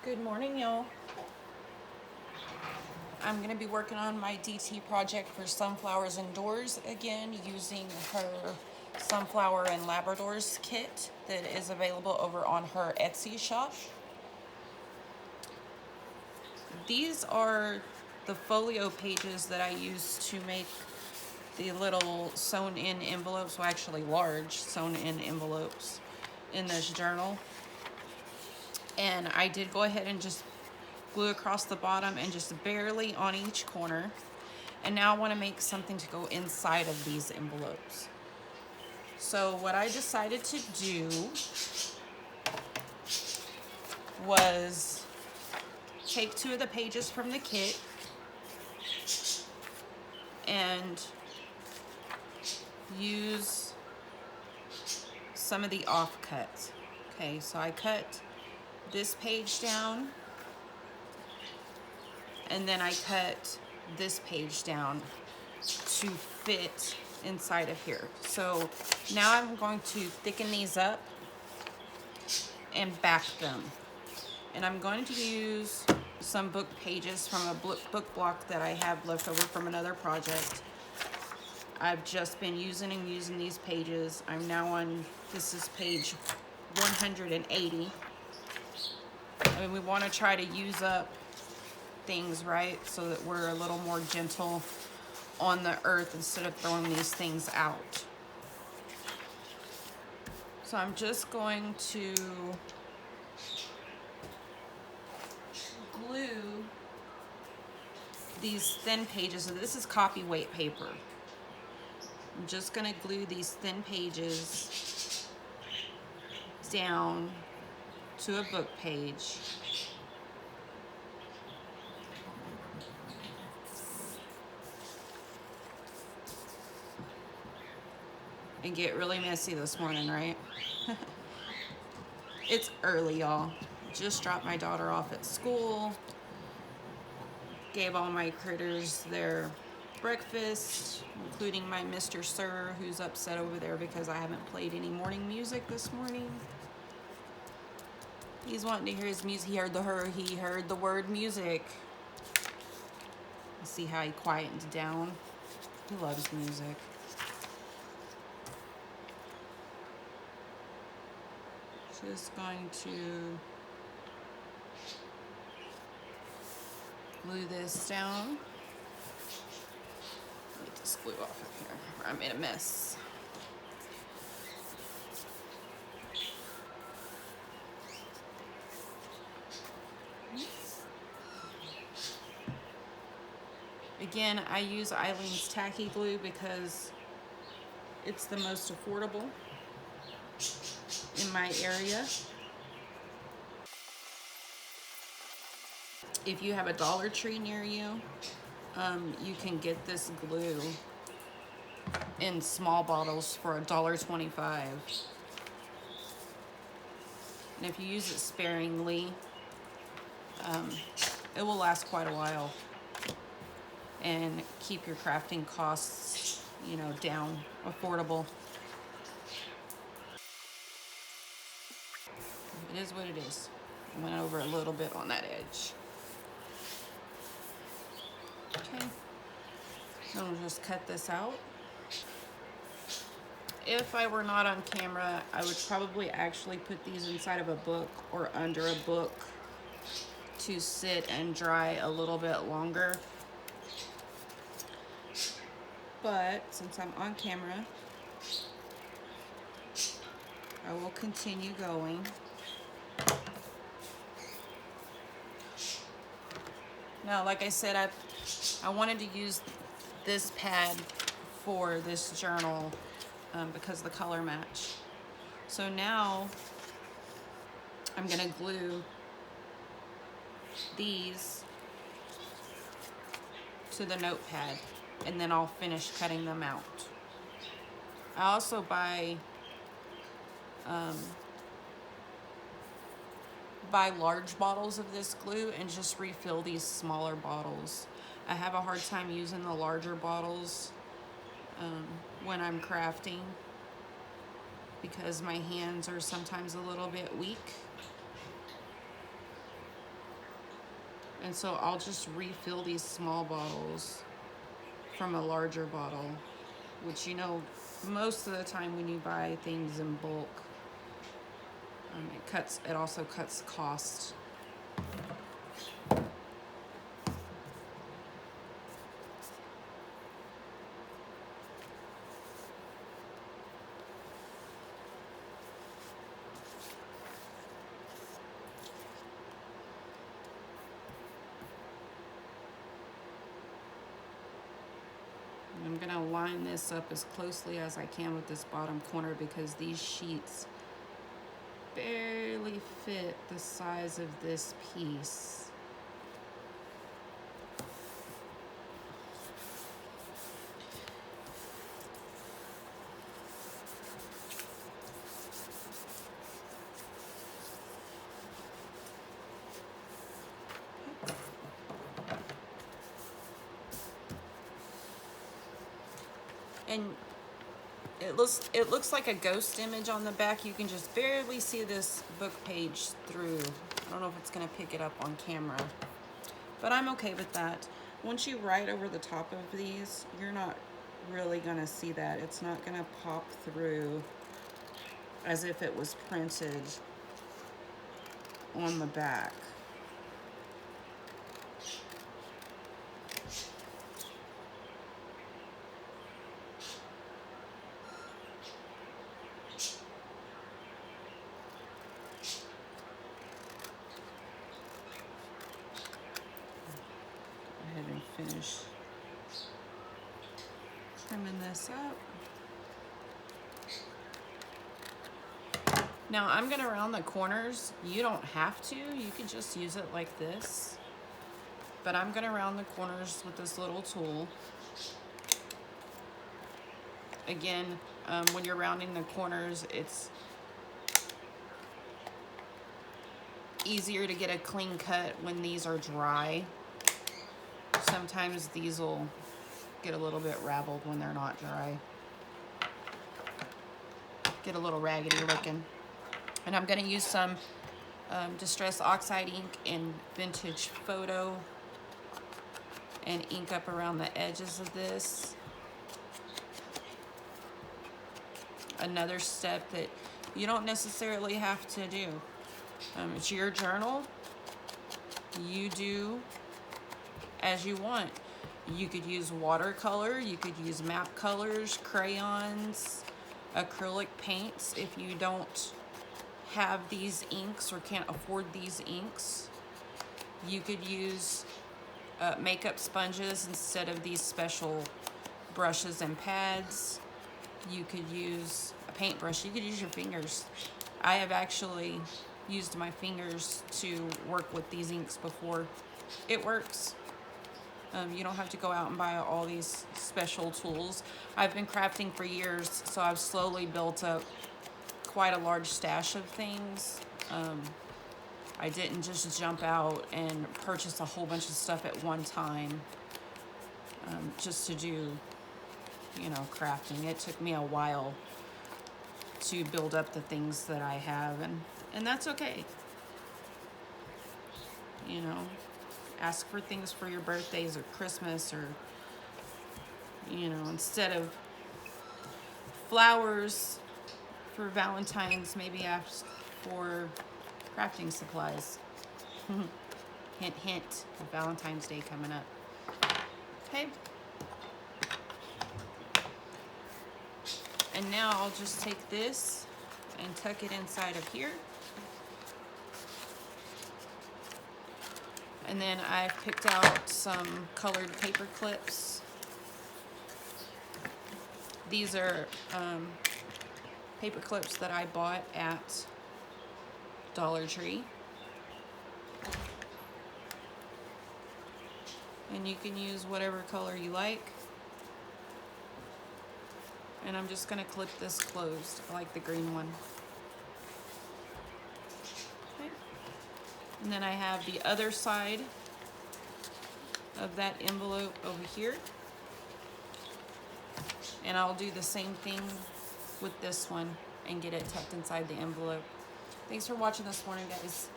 Good morning, y'all. I'm going to be working on my DT project for Sunflowers and Dors again using her Sunflower and Labradors kit that is available over on her Etsy shop. These are the folio pages that I use to make the little sewn in envelopes, well actually large sewn in envelopes in this journal. And I did go ahead and just glue across the bottom and just barely on each corner. And now I want to make something to go inside of these envelopes. So what I decided to do was take 2 of the pages from the kit and use some of the offcuts. Okay, so I cut this page down and then I cut this page down to fit inside of here. So now I'm going to thicken these up and back them. And I'm going to use some book pages from a book block that I have left over from another project. I've just been using these pages. I'm now on, this is page 180. I mean, we want to try to use up things, right? So that we're a little more gentle on the earth instead of throwing these things out. So I'm just going to glue these thin pages. So this is copy weight paper. I'm just going to glue these thin pages down to a book page. And get really messy this morning, right? It's early, y'all. Just dropped my daughter off at school. Gave all my critters their breakfast, including my Mr. Sir, who's upset over there because I haven't played any morning music this morning. He's wanting to hear his music. He heard the word music. See how he quietened down. He loves music. Just going to glue this down. Get this glue off of here. I made a mess. Again, I use Eileen's tacky glue because it's the most affordable in my area. If you have a Dollar Tree near you, you can get this glue in small bottles for $1.25. And if you use it sparingly, it will last quite a while and keep your crafting costs, down, affordable. It is what it is. I went over a little bit on that edge. Okay, I'm gonna just cut this out. If I were not on camera, I would probably actually put these inside of a book or under a book to sit and dry a little bit longer. But since I'm on camera, I will continue going. Now, like I said, I wanted to use this pad for this journal because the color match. So now I'm gonna glue these to the notepad and then I'll finish cutting them out. I also buy large bottles of this glue and just refill these smaller bottles. I have a hard time using the larger bottles when I'm crafting because my hands are sometimes a little bit weak. And so I'll just refill these small bottles from a larger bottle, which, you know, most of the time when you buy things in bulk, it also cuts cost. I'm gonna line this up as closely as I can with this bottom corner because these sheets barely fit the size of this piece. And it looks like a ghost image on the back. You can just barely see this book page through. I don't know if it's gonna pick it up on camera, but I'm okay with that. Once you write over the top of these, you're not really gonna see that. It's not gonna pop through as if it was printed on the back. Finish trimming this up. Now I'm gonna round the corners. You don't have to, you can just use it like this. But I'm gonna round the corners with this little tool. Again, when you're rounding the corners, it's easier to get a clean cut when these are dry. Sometimes these will get a little bit raveled when they're not dry. Get a little raggedy looking. And I'm gonna use some Distress Oxide ink in Vintage Photo and ink up around the edges of this. Another step that you don't necessarily have to do. It's your journal. You do as you want. You could use watercolor, you could use map colors, crayons, acrylic paints if you don't have these inks or can't afford these inks. You could use makeup sponges instead of these special brushes and pads. You could use a paintbrush, you could use your fingers. I have actually used my fingers to work with these inks before. It works. You don't have to go out and buy all these special tools. I've been crafting for years, so I've slowly built up quite a large stash of things. I didn't just jump out and purchase a whole bunch of stuff at one time just to do, you know, crafting. It took me a while to build up the things that I have, and that's okay. You know, ask for things for your birthdays or Christmas, or, you know, instead of flowers for Valentine's, maybe ask for crafting supplies. Hint, hint, Valentine's Day coming up. Okay. And now I'll just take this and tuck it inside of here. And then I've picked out some colored paper clips. These are paper clips that I bought at Dollar Tree. And you can use whatever color you like. And I'm just gonna clip this closed. I like the green one. Okay. And then I have the other side of that envelope over here. And I'll do the same thing with this one and get it tucked inside the envelope. Thanks for watching this morning, guys.